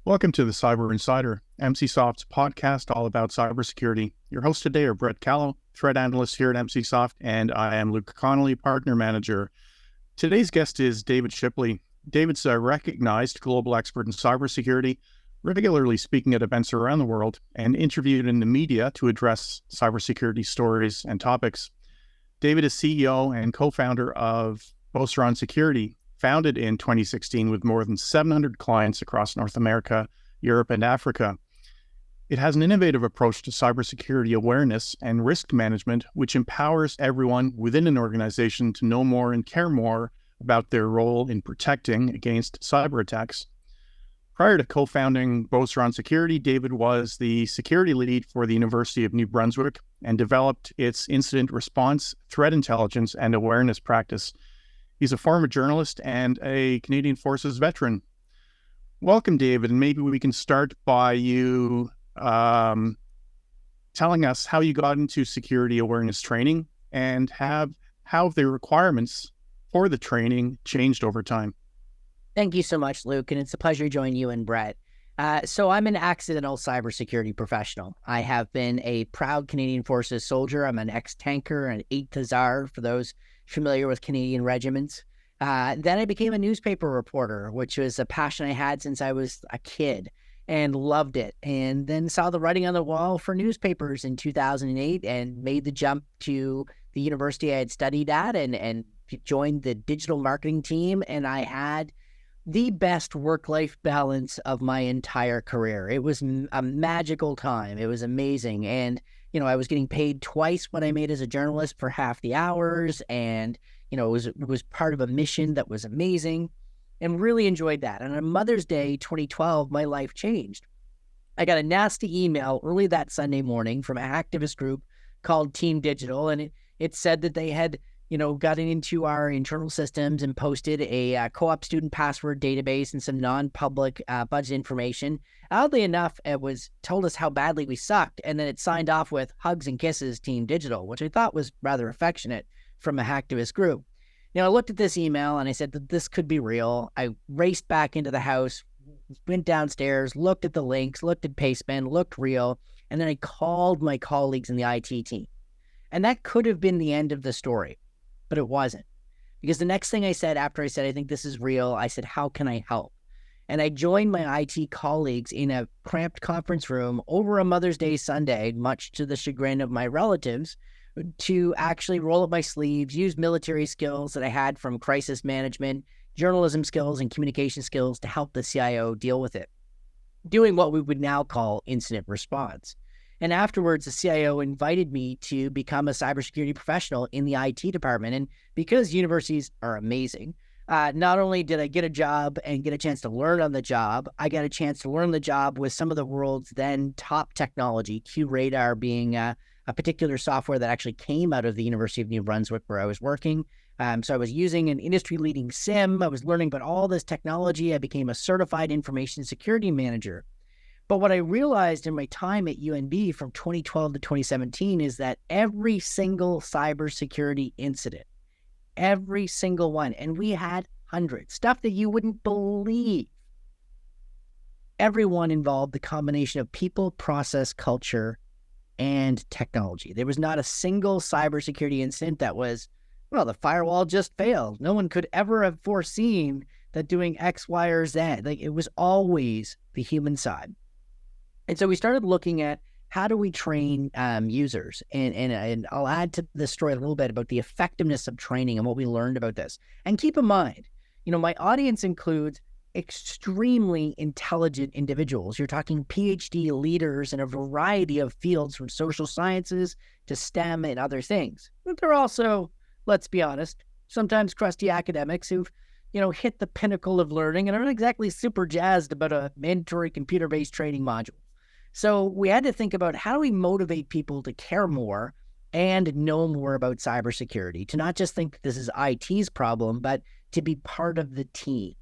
Welcome to the Cyber Insider, Emsisoft's podcast all about cybersecurity. Your hosts today are Brett Callow, threat analyst here at Emsisoft, and I am Luke Connolly, partner manager. Today's guest is David Shipley. David's a recognized global expert in cybersecurity, regularly speaking at events around the world and interviewed in the media to address cybersecurity stories and topics. David is CEO and co-founder of Beauceron Security, founded in 2016 with more than 700 clients across North America, Europe, and Africa. It has an innovative approach to cybersecurity awareness and risk management, which empowers everyone within an organization to know more and care more about their role in protecting against cyber attacks. Prior to co-founding Beauceron Security, David was the security lead for the University of New Brunswick and developed its incident response, threat intelligence, and awareness practice. He's a former journalist and a Canadian Forces veteran. Welcome, David, and maybe we can start by you telling us how you got into security awareness training and how the requirements for the training changed over time. Thank you so much, Luke, and it's a pleasure to join you and Brett. So I'm an accidental cybersecurity professional. I have been a proud Canadian Forces soldier. I'm an ex-tanker, an 8th Hussar, for those familiar with Canadian regiments. Then I became a newspaper reporter, which was a passion I had since I was a kid and loved it. And then saw the writing on the wall for newspapers in 2008 and made the jump to the university I had studied at and joined the digital marketing team. And I had the best work-life balance of my entire career. It was a magical time. It was amazing. And I was getting paid twice what I made as a journalist for half the hours. And, it was part of a mission that was amazing and really enjoyed that. And on Mother's Day, 2012, my life changed. I got a nasty email early that Sunday morning from an activist group called Team Digital. And it said that they had, gotten into our internal systems and posted a co-op student password database and some non-public budget information. Oddly enough, it told us how badly we sucked, and then it signed off with hugs and kisses, Team Digital, which I thought was rather affectionate from a hacktivist group. I looked at this email and I said that this could be real. I raced back into the house, went downstairs, looked at the links, looked at Pastebin, looked real, and then I called my colleagues in the IT team. And that could have been the end of the story, but it wasn't. Because the next thing I said after I said, I think this is real, I said, how can I help? And I joined my IT colleagues in a cramped conference room over a Mother's Day Sunday, much to the chagrin of my relatives, to actually roll up my sleeves, use military skills that I had from crisis management, journalism skills, and communication skills to help the CIO deal with it, doing what we would now call incident response. And afterwards, the CIO invited me to become a cybersecurity professional in the IT department. And because universities are amazing, not only did I get a job and get a chance to learn on the job, I got a chance to learn the job with some of the world's then top technology, QRadar being a particular software that actually came out of the University of New Brunswick where I was working. So I was using an industry-leading SIM. I was learning about all this technology. I became a certified information security manager. But what I realized in my time at UNB from 2012 to 2017 is that every single cybersecurity incident, every single one, and we had hundreds, stuff that you wouldn't believe, everyone involved the combination of people, process, culture, and technology. There was not a single cybersecurity incident that was, well, the firewall just failed. No one could ever have foreseen that doing X, Y, or Z. It was always the human side. And so we started looking at how do we train users? And I'll add to this story a little bit about the effectiveness of training and what we learned about this. And keep in mind, my audience includes extremely intelligent individuals. You're talking PhD leaders in a variety of fields from social sciences to STEM and other things. But they're also, let's be honest, sometimes crusty academics who've, hit the pinnacle of learning and aren't exactly super jazzed about a mandatory computer-based training module. So we had to think about how do we motivate people to care more and know more about cybersecurity, to not just think this is IT's problem, but to be part of the team.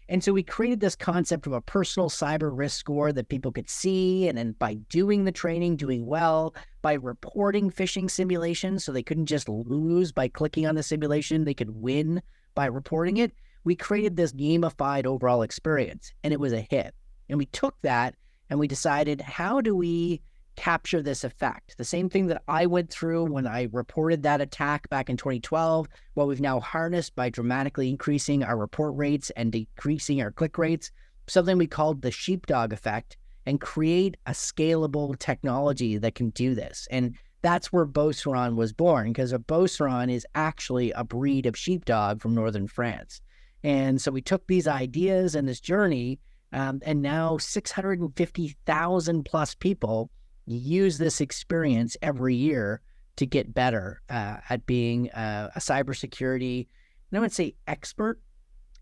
And so we created this concept of a personal cyber risk score that people could see. And then by doing the training, doing well, by reporting phishing simulations, so they couldn't just lose by clicking on the simulation, they could win by reporting it. We created this gamified overall experience, and it was a hit. And we took that and we decided, how do we capture this effect? The same thing that I went through when I reported that attack back in 2012, what we've now harnessed by dramatically increasing our report rates and decreasing our click rates, something we called the sheepdog effect, and create a scalable technology that can do this. And that's where Beauceron was born, because a Beauceron is actually a breed of sheepdog from northern France. And so we took these ideas and this journey, and now 650,000 plus people use this experience every year to get better at being a cybersecurity, I wouldn't say expert,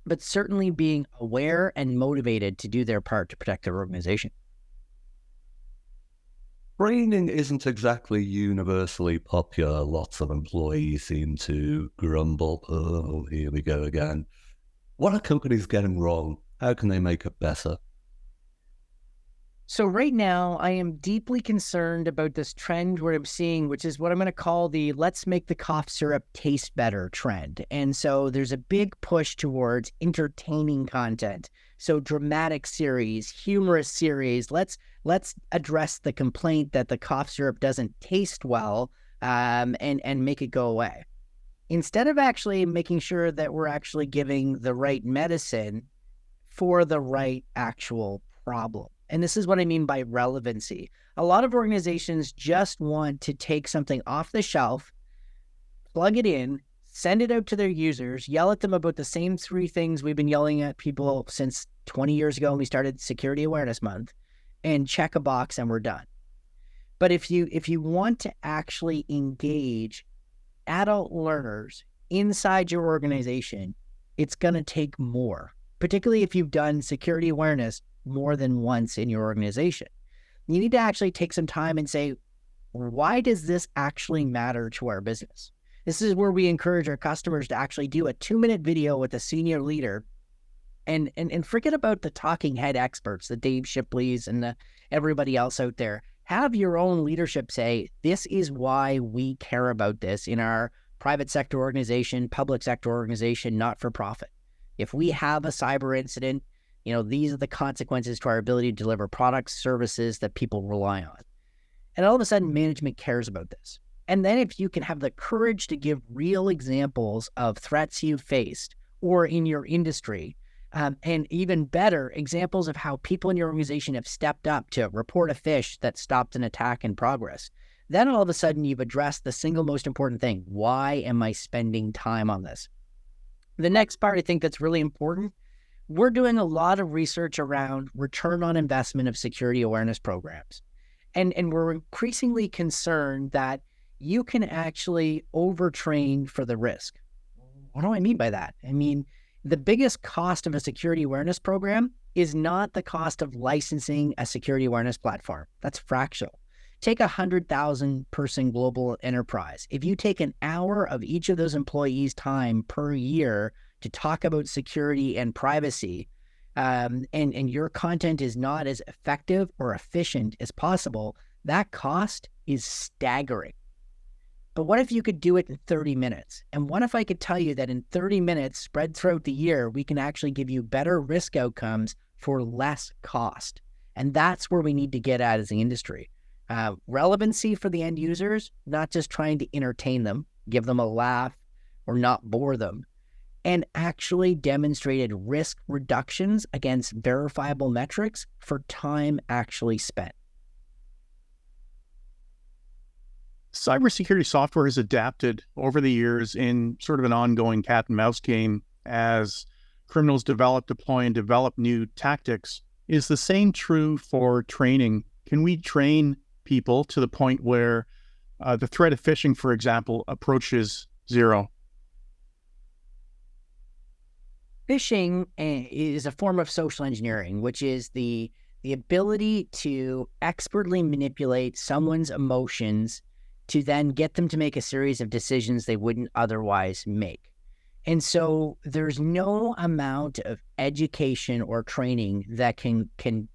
but certainly being aware and motivated to do their part to protect their organization. Training isn't exactly universally popular. Lots of employees seem to grumble, oh, here we go again. What are companies getting wrong? How can they make it better? So right now, I am deeply concerned about this trend where I'm seeing, which is what I'm going to call the let's make the cough syrup taste better trend. And so there's a big push towards entertaining content. So dramatic series, humorous series, let's address the complaint that the cough syrup doesn't taste well, and make it go away. Instead of actually making sure that we're actually giving the right medicine for the right actual problem. And this is what I mean by relevancy. A lot of organizations just want to take something off the shelf, plug it in, send it out to their users, yell at them about the same three things we've been yelling at people since 20 years ago when we started Security Awareness Month, and check a box and we're done. But if you want to actually engage adult learners inside your organization, it's going to take more, particularly if you've done security awareness more than once in your organization. You need to actually take some time and say, why does this actually matter to our business? This is where we encourage our customers to actually do a 2-minute video with a senior leader, and forget about the talking head experts, the Dave Shipleys and everybody else out there. Have your own leadership say, this is why we care about this in our private sector organization, public sector organization, not for profit. If we have a cyber incident, these are the consequences to our ability to deliver products, services that people rely on. And all of a sudden, management cares about this. And then if you can have the courage to give real examples of threats you've faced or in your industry, and even better, examples of how people in your organization have stepped up to report a phish that stopped an attack in progress, then all of a sudden you've addressed the single most important thing. Why am I spending time on this? The next part I think that's really important, we're doing a lot of research around return on investment of security awareness programs. And we're increasingly concerned that you can actually overtrain for the risk. What do I mean by that? I mean, the biggest cost of a security awareness program is not the cost of licensing a security awareness platform. That's fractional. Take a 100,000 person global enterprise. If you take an hour of each of those employees' time per year to talk about security and privacy, and your content is not as effective or efficient as possible, that cost is staggering. But what if you could do it in 30 minutes? And what if I could tell you that in 30 minutes spread throughout the year, we can actually give you better risk outcomes for less cost? And that's where we need to get at as an industry. Relevancy for the end users, not just trying to entertain them, give them a laugh, or not bore them, and actually demonstrated risk reductions against verifiable metrics for time actually spent. Cybersecurity software has adapted over the years in sort of an ongoing cat and mouse game as criminals develop, deploy, and develop new tactics. Is the same true for training? Can we train people to the point where the threat of phishing, for example, approaches zero? Phishing is a form of social engineering, which is the ability to expertly manipulate someone's emotions to then get them to make a series of decisions they wouldn't otherwise make. And so there's no amount of education or training that can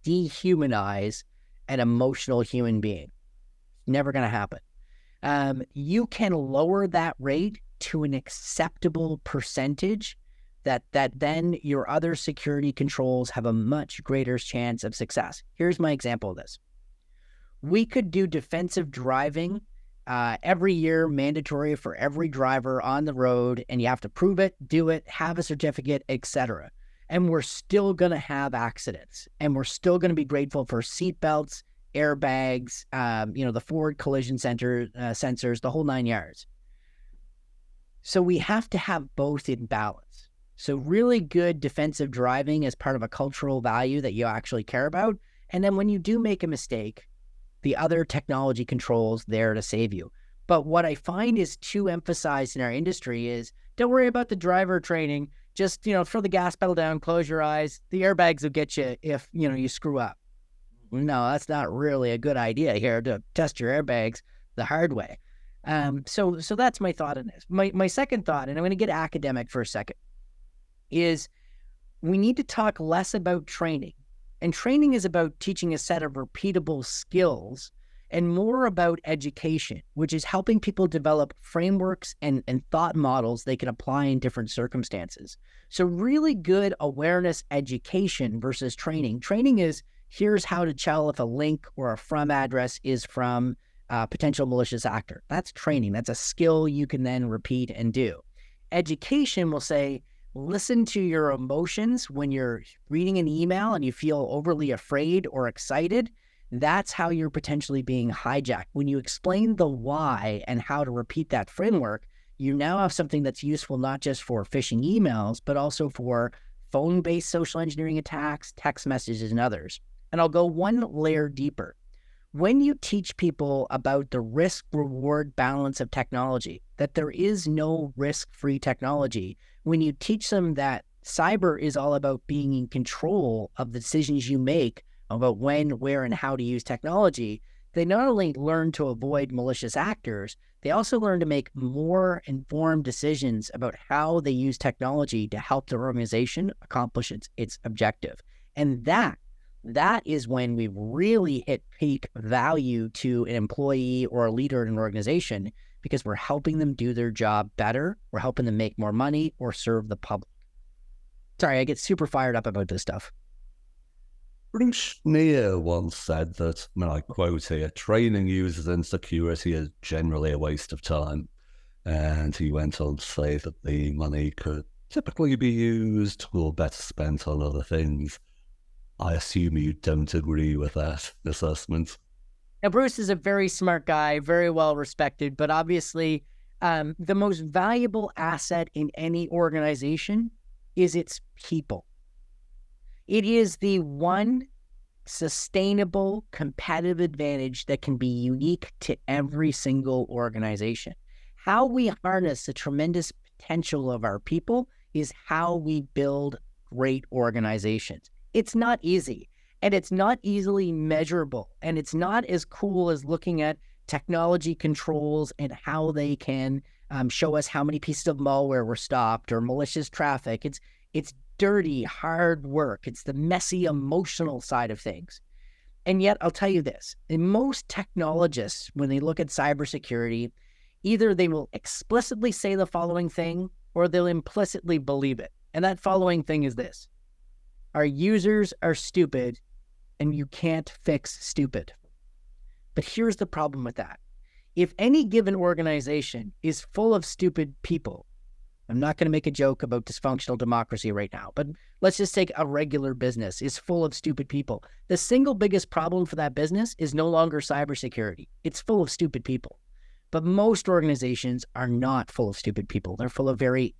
dehumanize an emotional human being. Never going to happen. You can lower that rate to an acceptable percentage that then your other security controls have a much greater chance of success. Here's my example of this. We could do defensive driving every year, mandatory for every driver on the road, and you have to prove it, do it, have a certificate, etc. And we're still going to have accidents, and we're still going to be grateful for seatbelts, airbags, the forward collision sensors, the whole 9 yards. So we have to have both in balance. So really good defensive driving is part of a cultural value that you actually care about. And then when you do make a mistake, the other technology controls there to save you. But what I find is too emphasized in our industry is, don't worry about the driver training. Just, throw the gas pedal down, close your eyes. The airbags will get you if, you screw up. No, that's not really a good idea here, to test your airbags the hard way. So that's my thought on this. My second thought, and I'm going to get academic for a second, is we need to talk less about training. And training is about teaching a set of repeatable skills, and more about education, which is helping people develop frameworks and thought models they can apply in different circumstances. So really good awareness education versus training. Training is, here's how to tell if a link or a from address is from a potential malicious actor. That's training. That's a skill you can then repeat and do. Education will say, listen to your emotions when you're reading an email and you feel overly afraid or excited. That's how you're potentially being hijacked. When you explain the why and how to repeat that framework, you now have something that's useful not just for phishing emails, but also for phone-based social engineering attacks, text messages, and others. And I'll go one layer deeper. When you teach people about the risk-reward balance of technology, that there is no risk-free technology, when you teach them that cyber is all about being in control of the decisions you make about when, where, and how to use technology, they not only learn to avoid malicious actors, they also learn to make more informed decisions about how they use technology to help their organization accomplish its objective. And that is when we really hit peak value to an employee or a leader in an organization, because we're helping them do their job better, we're helping them make more money or serve the public. Sorry, I get super fired up about this stuff. Schneer once said that, and I quote here, training users in security is generally a waste of time. And he went on to say that the money could typically be used or better spent on other things. I assume you don't agree with that assessment. Now, Bruce is a very smart guy, very well respected, but obviously the most valuable asset in any organization is its people. It is the one sustainable competitive advantage that can be unique to every single organization. How we harness the tremendous potential of our people is how we build great organizations. It's not easy, and it's not easily measurable, and it's not as cool as looking at technology controls and how they can show us how many pieces of malware were stopped or malicious traffic. It's dirty, hard work. It's the messy, emotional side of things. And yet, I'll tell you this, in most technologists, when they look at cybersecurity, either they will explicitly say the following thing, or they'll implicitly believe it. And that following thing is this: our users are stupid, and you can't fix stupid. But here's the problem with that. If any given organization is full of stupid people, I'm not going to make a joke about dysfunctional democracy right now, but let's just take a regular business is full of stupid people. The single biggest problem for that business is no longer cybersecurity. It's full of stupid people. But most organizations are not full of stupid people. They're full of very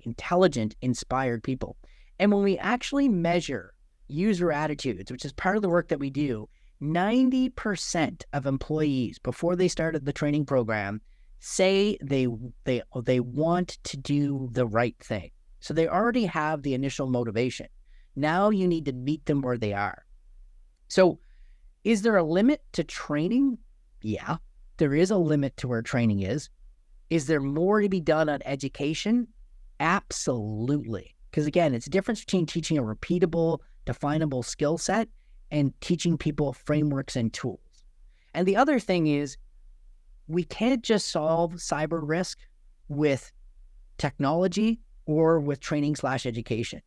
intelligent, inspired people. And when we actually measure user attitudes, which is part of the work that we do, 90% of employees, before they started the training program, say they want to do the right thing. So they already have the initial motivation. Now you need to meet them where they are. So is there a limit to training? Yeah, there is a limit to where training is. Is there more to be done on education? Absolutely. Because again, it's a difference between teaching a repeatable, definable skill set and teaching people frameworks and tools. And the other thing is, we can't just solve cyber risk with technology or with training/education.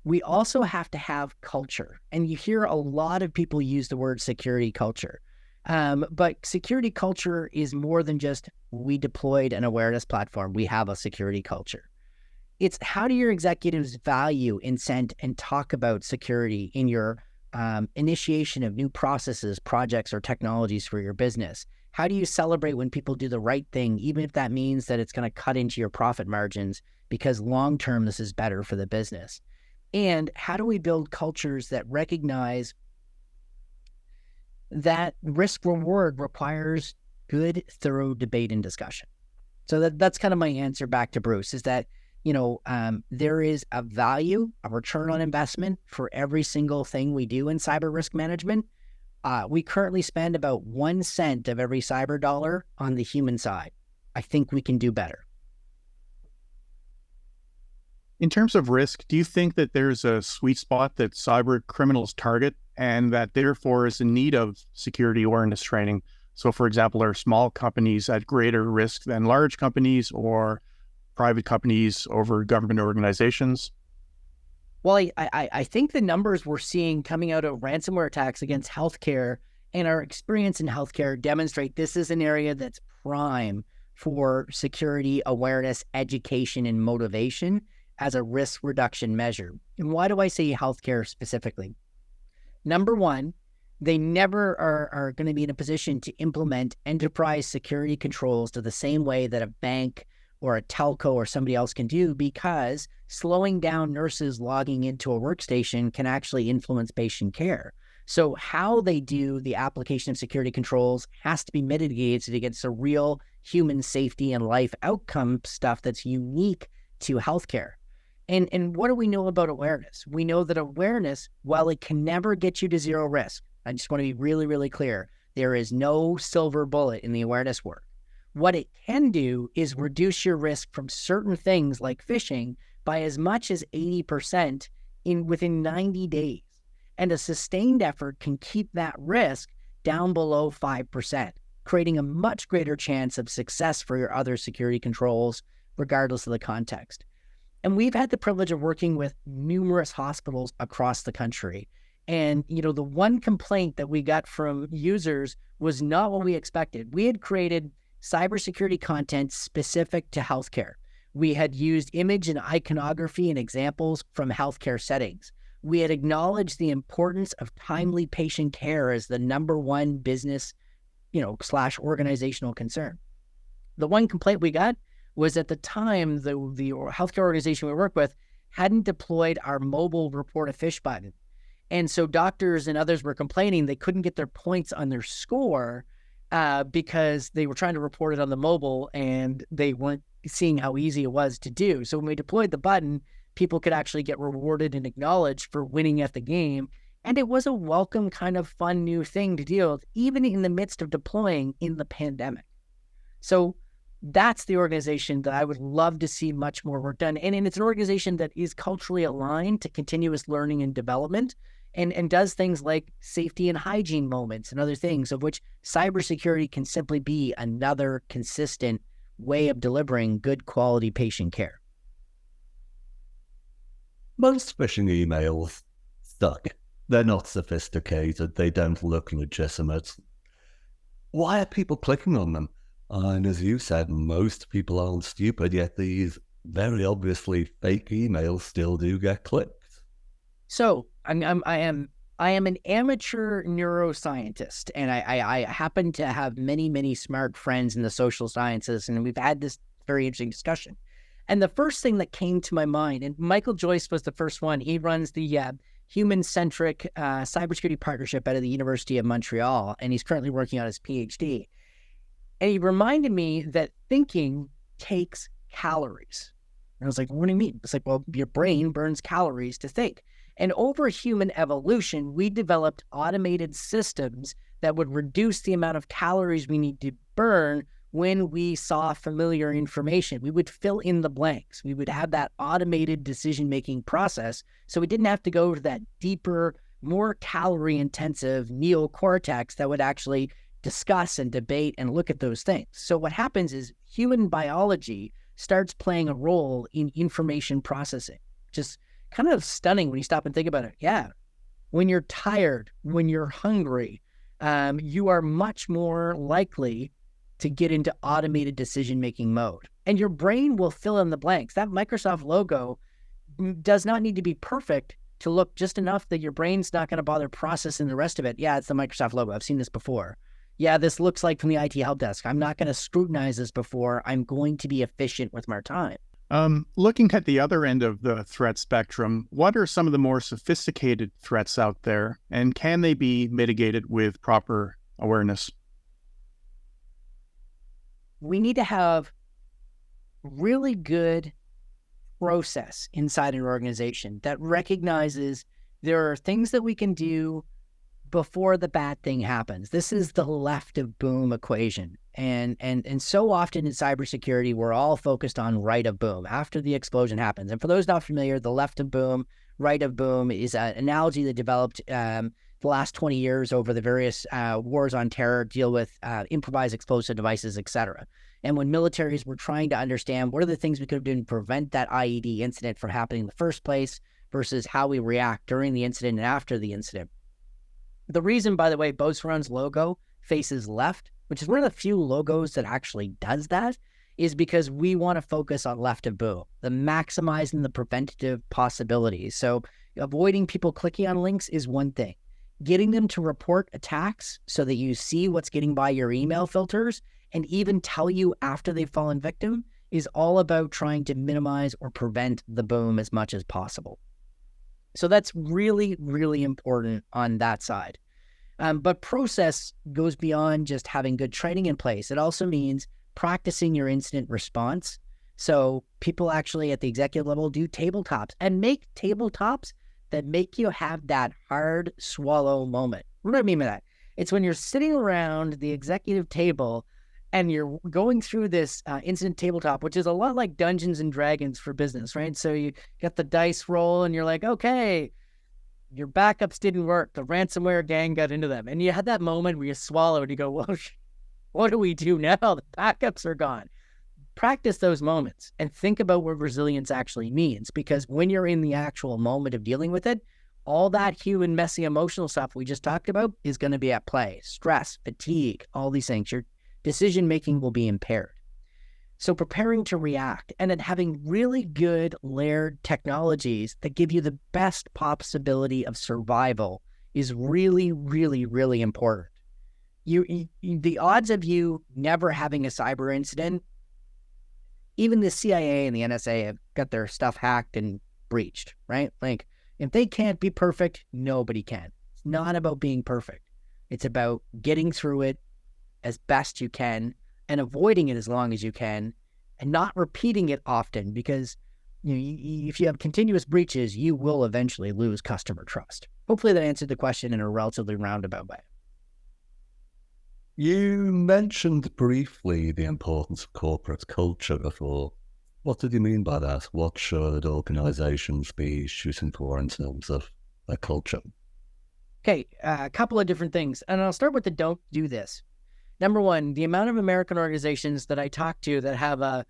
We also have to have culture. And you hear a lot of people use the word security culture. But security culture is more than just we deployed an awareness platform. We have a security culture. It's how do your executives value, incent, and talk about security in your initiation of new processes, projects, or technologies for your business? How do you celebrate when people do the right thing, even if that means that it's going to cut into your profit margins because long-term this is better for the business? And how do we build cultures that recognize that risk reward requires good, thorough debate and discussion? So that's kind of my answer back to Bruce, is that, there is a value, a return on investment for every single thing we do in cyber risk management. We currently spend about 1 cent of every cyber dollar on the human side. I think we can do better. In terms of risk, do you think that there's a sweet spot that cyber criminals target and that therefore is in need of security awareness training? So, for example, are small companies at greater risk than large companies, or private companies over government organizations? Well, I think the numbers we're seeing coming out of ransomware attacks against healthcare and our experience in healthcare demonstrate this is an area that's prime for security awareness, education, and motivation as a risk reduction measure. And why do I say healthcare specifically? Number one, they never are going to be in a position to implement enterprise security controls to the same way that a bank or a telco or somebody else can do, because slowing down nurses logging into a workstation can actually influence patient care. So how they do the application of security controls has to be mitigated against the real human safety and life outcome stuff that's unique to healthcare. And what do we know about awareness? We know that awareness, while it can never get you to zero risk, I just want to be really, really clear, there is no silver bullet in the awareness work. What it can do is reduce your risk from certain things like phishing by as much as 80% within 90 days. And a sustained effort can keep that risk down below 5%, creating a much greater chance of success for your other security controls, regardless of the context. And we've had the privilege of working with numerous hospitals across the country. And, the one complaint that we got from users was not what we expected. We had created cybersecurity content specific to healthcare. We had used image and iconography and examples from healthcare settings. We had acknowledged the importance of timely patient care as the number one business, / organizational concern. The one complaint we got was at the time, the healthcare organization we work with hadn't deployed our mobile report a phish button. And so doctors and others were complaining they couldn't get their points on their score because they were trying to report it on the mobile and they weren't seeing how easy it was to do. So when we deployed the button, people could actually get rewarded and acknowledged for winning at the game. And it was a welcome kind of fun new thing to deal with, even in the midst of deploying in the pandemic. So that's the organization that I would love to see much more work done. And it's an organization that is culturally aligned to continuous learning and development and does things like safety and hygiene moments and other things, of which cybersecurity can simply be another consistent way of delivering good quality patient care. Most phishing emails suck. They're not sophisticated. They don't look legitimate. Why are people clicking on them? And as you said, most people aren't stupid, yet these very obviously fake emails still do get clicked. So I am an amateur neuroscientist, and I happen to have many, many smart friends in the social sciences, and we've had this very interesting discussion. And the first thing that came to my mind, and Michael Joyce was the first one, he runs the human-centric cybersecurity partnership out of the University of Montreal, and he's currently working on his PhD. And he reminded me that thinking takes calories. And I was like, what do you mean? It's like, well, your brain burns calories to think. And over human evolution, we developed automated systems that would reduce the amount of calories we need to burn when we saw familiar information. We would fill in the blanks. We would have that automated decision-making process. So we didn't have to go to that deeper, more calorie-intensive neocortex that would actually discuss and debate and look at those things. So what happens is human biology starts playing a role in information processing. Just kind of stunning when you stop and think about it. Yeah. When you're tired, when you're hungry, you are much more likely to get into automated decision-making mode. And your brain will fill in the blanks. That Microsoft logo does not need to be perfect to look just enough that your brain's not going to bother processing the rest of it. Yeah, it's the Microsoft logo. I've seen this before. Yeah, this looks like from the IT help desk. I'm not going to scrutinize this before. I'm going to be efficient with my time. Looking at the other end of the threat spectrum, what are some of the more sophisticated threats out there, and can they be mitigated with proper awareness? We need to have really good process inside an organization that recognizes there are things that we can do before the bad thing happens. This is the left of boom equation. And so often in cybersecurity, we're all focused on right of boom after the explosion happens. And for those not familiar, the left of boom, right of boom is an analogy that developed the last 20 years over the various wars on terror, deal with improvised explosive devices, etc. And when militaries were trying to understand what are the things we could have done to prevent that IED incident from happening in the first place versus how we react during the incident and after the incident. The reason, by the way, Beauceron's logo faces left, which is one of the few logos that actually does that, is because we want to focus on left of boom, the maximizing the preventative possibilities. So avoiding people clicking on links is one thing. Getting them to report attacks so that you see what's getting by your email filters and even tell you after they've fallen victim is all about trying to minimize or prevent the boom as much as possible. So that's really, really important on that side. But process goes beyond just having good training in place. It also means practicing your incident response. So people actually at the executive level do tabletops and make tabletops that make you have that hard swallow moment. What do I mean by that? It's when you're sitting around the executive table and you're going through this incident tabletop, which is a lot like Dungeons and Dragons for business, right? So you got the dice roll and you're like, okay, your backups didn't work. The ransomware gang got into them. And you had that moment where you swallow and you go, well, what do we do now? The backups are gone. Practice those moments and think about what resilience actually means, because when you're in the actual moment of dealing with it, all that human, messy, emotional stuff we just talked about is going to be at play. Stress, fatigue, all these things. Your decision-making will be impaired. So preparing to react and then having really good layered technologies that give you the best possibility of survival is really, really, really important. The odds of you never having a cyber incident, even the CIA and the NSA have got their stuff hacked and breached, right? Like, if they can't be perfect, nobody can. It's not about being perfect. It's about getting through it as best you can and avoiding it as long as you can and not repeating it often, because if you have continuous breaches, you will eventually lose customer trust. Hopefully that answered the question in a relatively roundabout way. You mentioned briefly the importance of corporate culture before. What did you mean by that? What should organizations be shooting for in terms of their culture? Okay, a couple of different things. And I'll start with the don't do this. Number one, the amount of American organizations that I talk to that have a,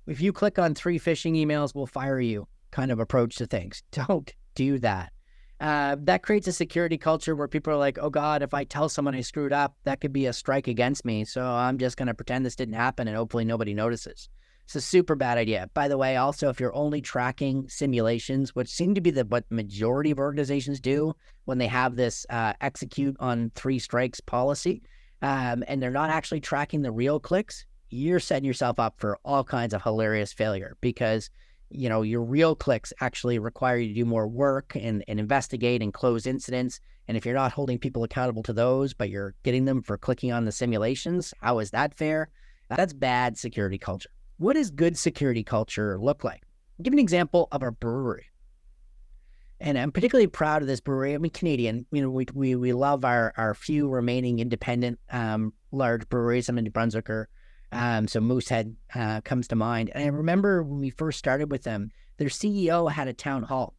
if you click on 3 phishing emails, we'll fire you kind of approach to things. Don't do that. That creates a security culture where people are like, oh God, if I tell someone I screwed up, that could be a strike against me. So I'm just going to pretend this didn't happen and hopefully nobody notices. It's a super bad idea. By the way, also, if you're only tracking simulations, which seem to be what majority of organizations do when they have this execute on 3 strikes policy, and they're not actually tracking the real clicks, you're setting yourself up for all kinds of hilarious failure, because your real clicks actually require you to do more work and investigate and close incidents. And if you're not holding people accountable to those, but you're getting them for clicking on the simulations, how is that fair? That's bad security culture. What does good security culture look like? I'll give you an example of our brewery. And I'm particularly proud of this brewery. I'm Canadian. We love our few remaining independent large breweries. I'm in New Brunswicker. So Moosehead comes to mind. And I remember when we first started with them, their CEO had a town hall.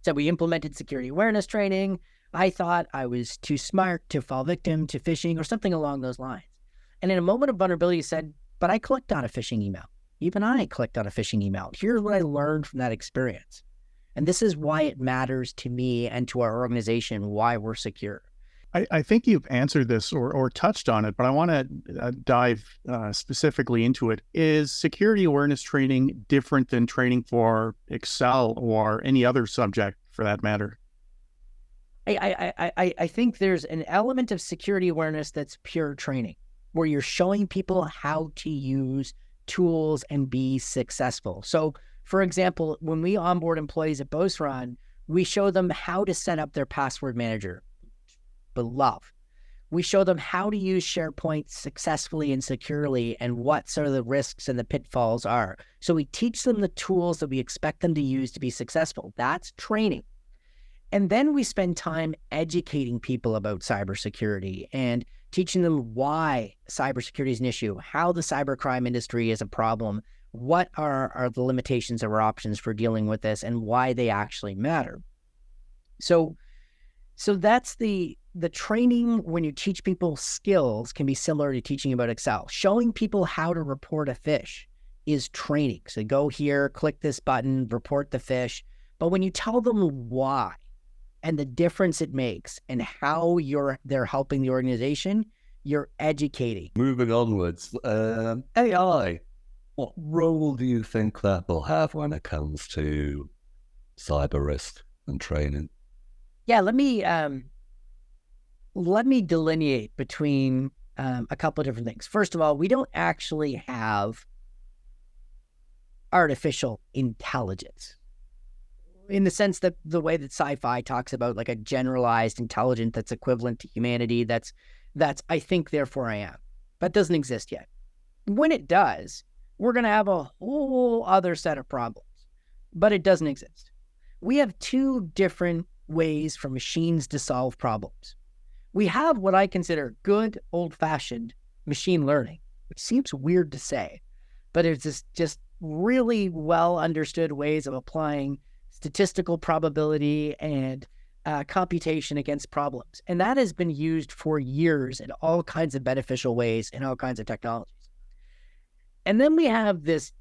So we implemented security awareness training. I thought I was too smart to fall victim to phishing or something along those lines. And in a moment of vulnerability, he said, but I clicked on a phishing email. And I said, well, what do I do now? The backups didn't work. The ransomware gang got into them. And you had that moment where you swallow and you go, well, what do we do now? The backups are gone. Even I clicked on a phishing email. Here's what I learned from that experience. And this is why it matters to me and to our organization, why we're secure. I think you've answered this or touched on it, but I want to dive specifically into it. Is security awareness training different than training for Excel or any other subject for that matter? I think there's an element of security awareness that's pure training, where you're showing people how to use tools and be successful. So, for example, when we onboard employees at Beauceron, we show them how to set up their password manager. Love. We show them how to use SharePoint successfully and securely and what sort of the risks and the pitfalls are. So we teach them the tools that we expect them to use to be successful. That's training. And then we spend time educating people about cybersecurity and teaching them why cybersecurity is an issue, how the cybercrime industry is a problem, what are the limitations of our options for dealing with this, and why they actually matter. So that's the training. When you teach people skills can be similar to teaching about Excel. Showing people how to report a phish is training. So go here, click this button, report the phish. But when you tell them why and the difference it makes and how they're helping the organization, you're educating. Moving onwards, AI, what role do you think that will have when it comes to cyber risk and training? Yeah, let me delineate between a couple of different things. First of all, we don't actually have artificial intelligence in the sense that the way that sci-fi talks about like a generalized intelligence that's equivalent to humanity. That's I think, therefore I am. That doesn't exist yet. When it does, we're going to have a whole other set of problems, but it doesn't exist. We have two different ways for machines to solve problems. We have what I consider good old-fashioned machine learning, which seems weird to say, but it's just really well understood ways of applying statistical probability and computation against problems. And that has been used for years in all kinds of beneficial ways in all kinds of technologies. And then we have this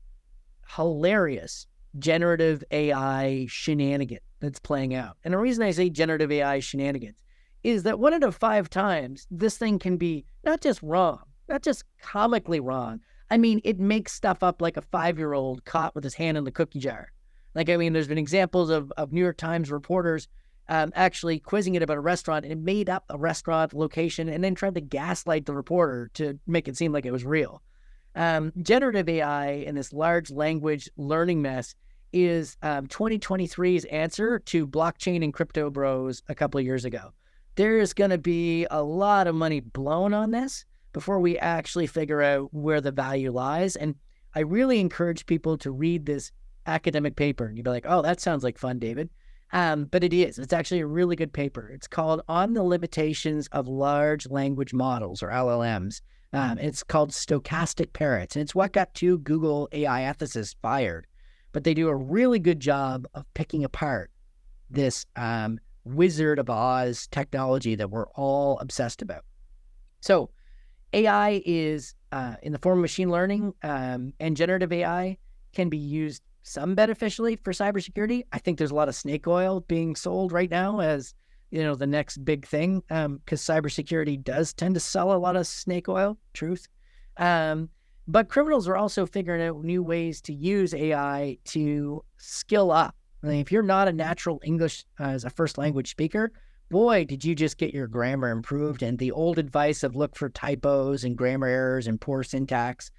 hilarious generative AI shenanigan that's playing out. And the reason I say generative AI shenanigans is that 1 out of 5 times, this thing can be not just wrong, not just comically wrong. I mean, it makes stuff up like a 5-year-old caught with his hand in the cookie jar. Like, I mean, there's been examples of New York Times reporters actually quizzing it about a restaurant, and it made up a restaurant location and then tried to gaslight the reporter to make it seem like it was real. Generative AI and this large language learning mess is 2023's answer to blockchain and crypto bros a couple of years ago. There's going to be a lot of money blown on this before we actually figure out where the value lies. And I really encourage people to read this academic paper. You'd be like, oh, that sounds like fun, David. But it is. It's actually a really good paper. It's called On the Limitations of Large Language Models, or LLMs. It's called Stochastic Parrots, and it's what got 2 Google AI ethicists fired. But they do a really good job of picking apart this Wizard of Oz technology that we're all obsessed about. So AI is in the form of machine learning, and generative AI can be used some beneficially for cybersecurity. I think there's a lot of snake oil being sold right now as, you know, the next big thing, because cybersecurity does tend to sell a lot of snake oil, truth. But criminals are also figuring out new ways to use AI to skill up. I mean, if you're not a natural English as a first language speaker, boy, did you just get your grammar improved. And the old advice of look for typos and grammar errors and poor syntax,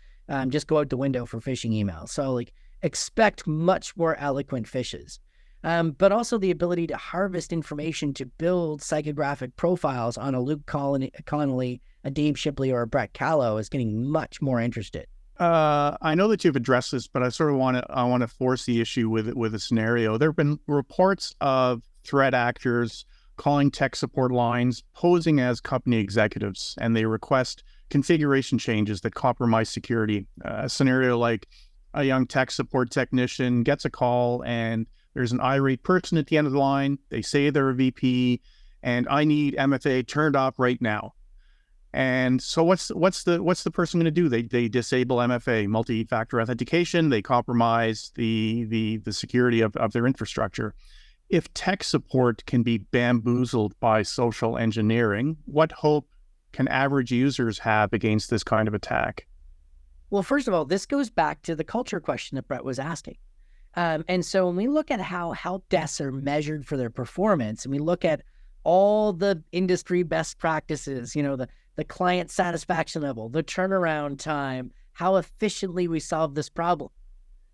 just go out the window for phishing emails. So like, expect much more eloquent phishes. But also the ability to harvest information to build psychographic profiles on a Luke Connolly, a Dave Shipley, or a Brett Callow is getting much more interested. I know that you've addressed this, but I sort of want to force the issue with a scenario. There have been reports of threat actors calling tech support lines, posing as company executives, and they request configuration changes that compromise security. A scenario like a young tech support technician gets a call and there's an irate person at the end of the line. They say they're a VP and I need MFA turned off right now. And so what's the person going to do? They disable MFA, multi-factor authentication. They compromise the security of their infrastructure. If tech support can be bamboozled by social engineering, what hope can average users have against this kind of attack? Well, first of all, this goes back to the culture question that Brett was asking. And so when we look at how help desks are measured for their performance, and we look at all the industry best practices, the client satisfaction level, the turnaround time, how efficiently we solve this problem.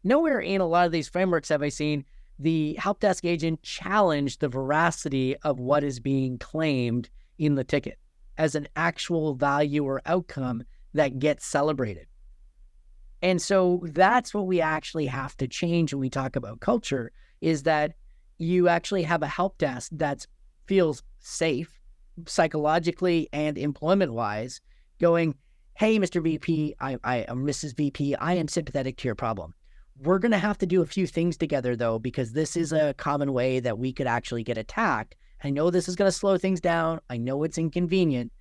Nowhere in a lot of these frameworks have I seen the help desk agent challenge the veracity of what is being claimed in the ticket as an actual value or outcome that gets celebrated. And so that's what we actually have to change when we talk about culture, is that you actually have a help desk that feels safe psychologically and employment-wise, going, hey, Mr. VP, I am Mrs. VP, I am sympathetic to your problem. We're going to have to do a few things together, though, because this is a common way that we could actually get attacked. I know this is going to slow things down. I know it's inconvenient,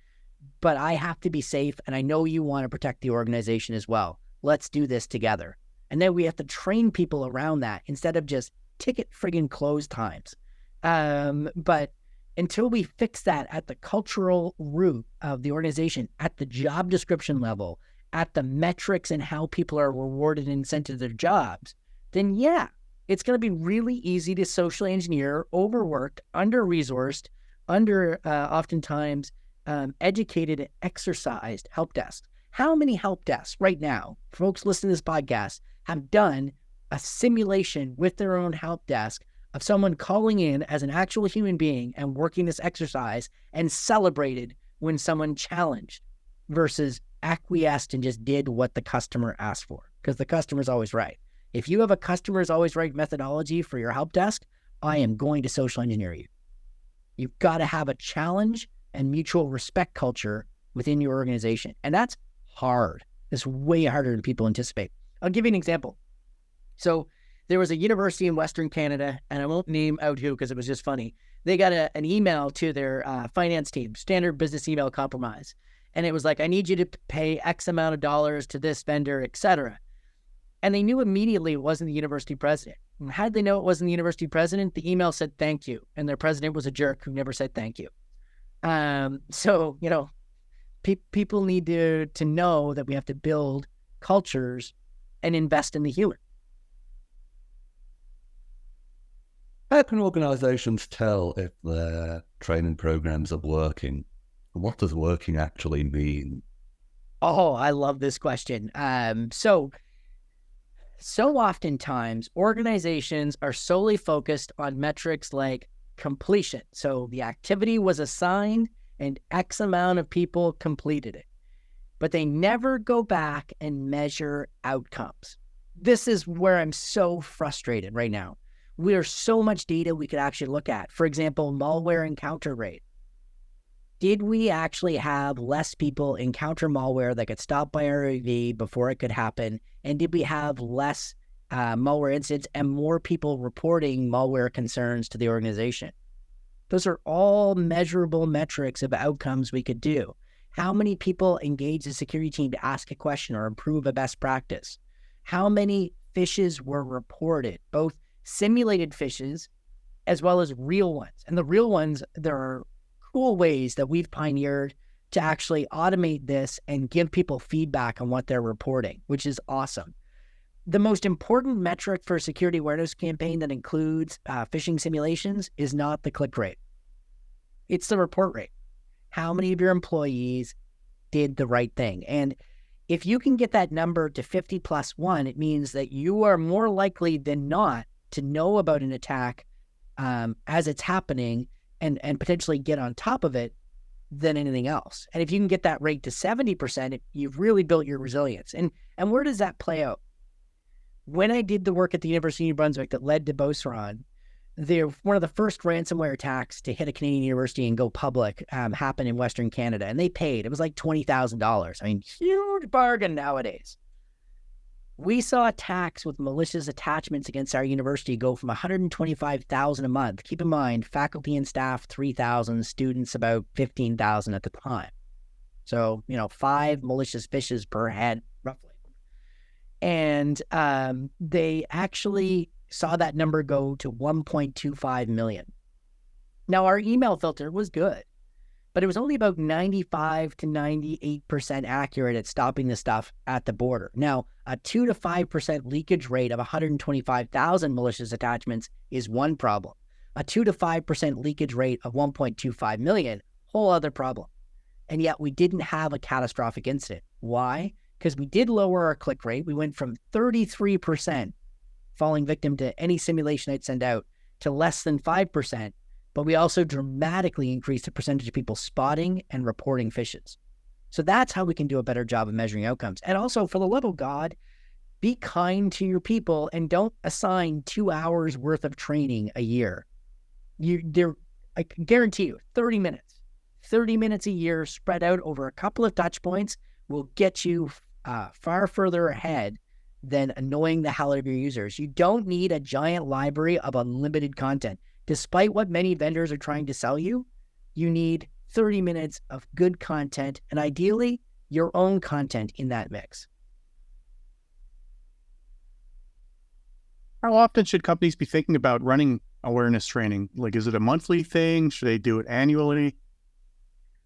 but I have to be safe, and I know you want to protect the organization as well. Let's do this together. And then we have to train people around that instead of just ticket friggin' close times. But until we fix that at the cultural root of the organization, at the job description level, at the metrics and how people are rewarded and sent to their jobs, then yeah, it's going to be really easy to socially engineer overworked, under-resourced, oftentimes educated and exercised help desks. How many help desks right now, folks listening to this podcast, have done a simulation with their own help desk of someone calling in as an actual human being and working this exercise and celebrated when someone challenged versus acquiesced and just did what the customer asked for? Because the customer's always right. If you have a customer's always right methodology for your help desk, I am going to social engineer you. You've got to have a challenge and mutual respect culture within your organization. And that's hard. It's way harder than people anticipate. I'll give you an example. So there was a university in Western Canada, and I won't name out who because it was just funny. They got an email to their finance team, standard business email compromise. And it was like, I need you to pay X amount of dollars to this vendor, etc. And they knew immediately it wasn't the university president. And how did they know it wasn't the university president? The email said thank you. And their president was a jerk who never said thank you. So, people need to know that we have to build cultures and invest in the human. How can organizations tell if their training programs are working? What does working actually mean? Oh, I love this question. So oftentimes organizations are solely focused on metrics like completion. So the activity was assigned and X amount of people completed it, but they never go back and measure outcomes. This is where I'm so frustrated right now. There's so much data we could actually look at. For example, malware encounter rate. Did we actually have less people encounter malware that could stop by our AV before it could happen? And did we have less malware incidents and more people reporting malware concerns to the organization? Those are all measurable metrics of outcomes we could do. How many people engage the security team to ask a question or improve a best practice? How many phishes were reported, both simulated phishes as well as real ones? And the real ones, there are cool ways that we've pioneered to actually automate this and give people feedback on what they're reporting, which is awesome. The most important metric for a security awareness campaign that includes phishing simulations is not the click rate. It's the report rate. How many of your employees did the right thing? And if you can get that number to 50 plus 1, it means that you are more likely than not to know about an attack as it's happening and potentially get on top of it than anything else. And if you can get that rate to 70%, you've really built your resilience. And where does that play out? When I did the work at the University of New Brunswick that led to Beauceron, one of the first ransomware attacks to hit a Canadian university and go public happened in Western Canada, and they paid. It was like $20,000. I mean, huge bargain nowadays. We saw attacks with malicious attachments against our university go from $125,000 a month. Keep in mind, faculty and staff 3,000, students about 15,000 at the time. So, 5 malicious phishes per head, roughly. And they actually saw that number go to 1.25 million. Now, our email filter was good, but it was only about 95 to 98% accurate at stopping the stuff at the border. Now, a 2 to 5% leakage rate of 125,000 malicious attachments is one problem. A 2 to 5% leakage rate of 1.25 million, whole other problem. And yet we didn't have a catastrophic incident. Why? Because we did lower our click rate. We went from 33% falling victim to any simulation I'd send out to less than 5%. But we also dramatically increased the percentage of people spotting and reporting phishes. So that's how we can do a better job of measuring outcomes. And also, for the love of God, be kind to your people and don't assign 2 hours worth of training a year. I can guarantee you, 30 minutes. 30 minutes a year spread out over a couple of touch points will get you far further ahead than annoying the hell out of your users. You don't need a giant library of unlimited content. Despite what many vendors are trying to sell you, you need 30 minutes of good content, and ideally, your own content in that mix. How often should companies be thinking about running awareness training? Like, is it a monthly thing? Should they do it annually?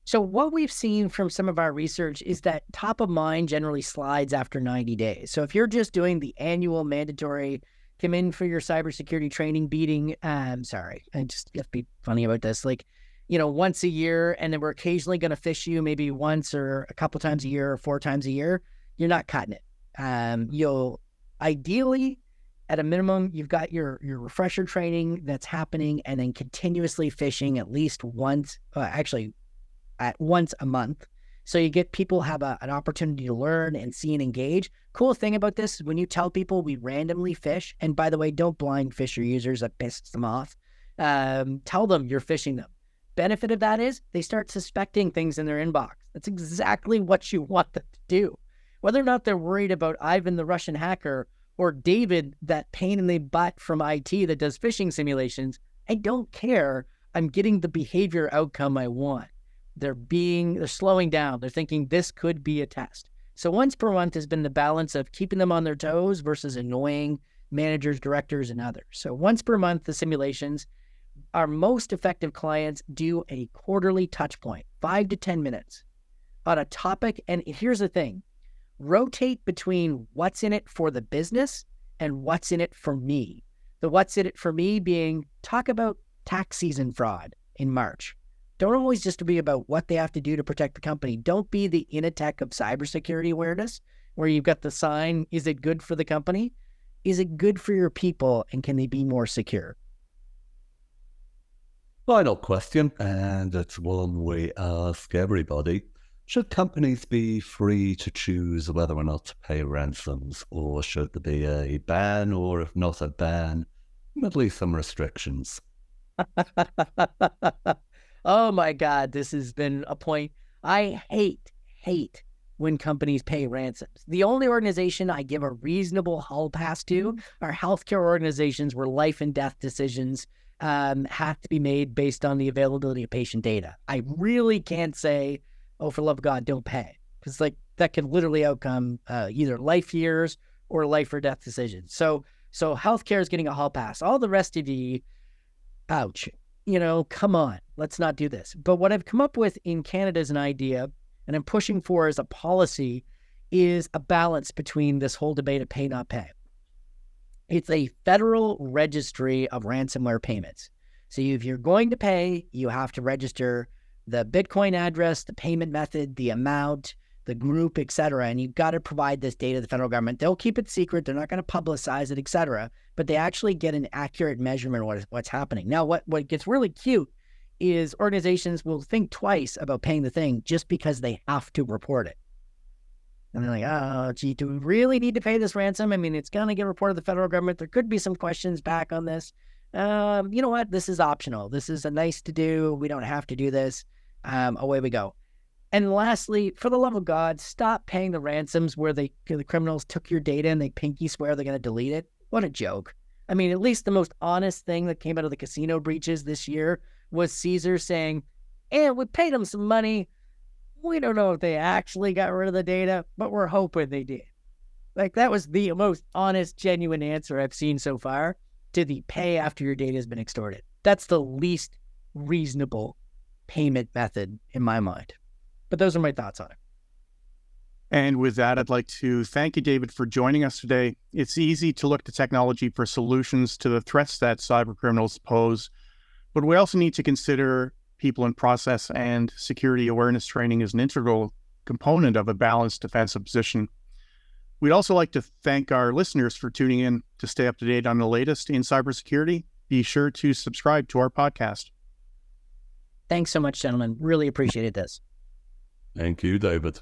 So what we've seen from some of our research is that top of mind generally slides after 90 days. So if you're just doing the annual mandatory come in for your cybersecurity training beating, I just have to be funny about this, once a year, and then we're occasionally going to phish you maybe once or a couple times a year or 4 times a year, you're not cutting it. You'll ideally, at a minimum, you've got your refresher training that's happening and then continuously phishing at least once a month. So you get people have an opportunity to learn and see and engage. Cool thing about this is when you tell people we randomly phish, and by the way, don't blind phish your users, that pisses them off. Tell them you're phishing them. Benefit of that is they start suspecting things in their inbox. That's exactly what you want them to do. Whether or not they're worried about Ivan the Russian hacker or David, that pain in the butt from IT that does phishing simulations, I don't care. I'm getting the behavior outcome I want. They're slowing down. They're thinking this could be a test. So once per month has been the balance of keeping them on their toes versus annoying managers, directors, and others. So once per month, the simulations, our most effective clients do a quarterly touch point, 5 to 10 minutes on a topic. And here's the thing, rotate between what's in it for the business and what's in it for me. The what's in it for me being talk about tax season fraud in March. Don't always just be about what they have to do to protect the company. Don't be the Initech of cybersecurity awareness, where you've got the sign, is it good for the company? Is it good for your people, and can they be more secure? Final question, and it's one we ask everybody. Should companies be free to choose whether or not to pay ransoms, or should there be a ban, or if not a ban, at least some restrictions? Oh my God, this has been a point. I hate when companies pay ransoms. The only organization I give a reasonable hall pass to are healthcare organizations where life and death decisions have to be made based on the availability of patient data. I really can't say, oh, for the love of God, don't pay. Because that can literally outcome either life years or life or death decisions. So healthcare is getting a hall pass. All the rest of you, ouch. Come on, let's not do this. But what I've come up with in Canada as an idea, and I'm pushing for as a policy, is a balance between this whole debate of pay, not pay. It's a federal registry of ransomware payments. So if you're going to pay, you have to register the Bitcoin address, the payment method, the amount, the group, etc. And you've got to provide this data to the federal government. They'll keep it secret. They're not going to publicize it, etc. But they actually get an accurate measurement of what's happening. Now, what gets really cute is organizations will think twice about paying the thing just because they have to report it. And they're like, oh, gee, do we really need to pay this ransom? I mean, it's going to get reported to the federal government. There could be some questions back on this. You know what? This is optional. This is a nice to do. We don't have to do this. Away we go. And lastly, for the love of God, stop paying the ransoms where the criminals took your data and they pinky swear they're going to delete it. What a joke. I mean, at least the most honest thing that came out of the casino breaches this year was Caesar saying, we paid them some money. We don't know if they actually got rid of the data, but we're hoping they did. Like, that was the most honest, genuine answer I've seen so far to the pay after your data has been extorted. That's the least reasonable payment method in my mind. But those are my thoughts on it. And with that, I'd like to thank you, David, for joining us today. It's easy to look to technology for solutions to the threats that cyber criminals pose, but we also need to consider people in process, and security awareness training is an integral component of a balanced defensive position. We'd also like to thank our listeners for tuning in. To stay up to date on the latest in cybersecurity, be sure to subscribe to our podcast. Thanks so much, gentlemen. Really appreciated this. Thank you, David.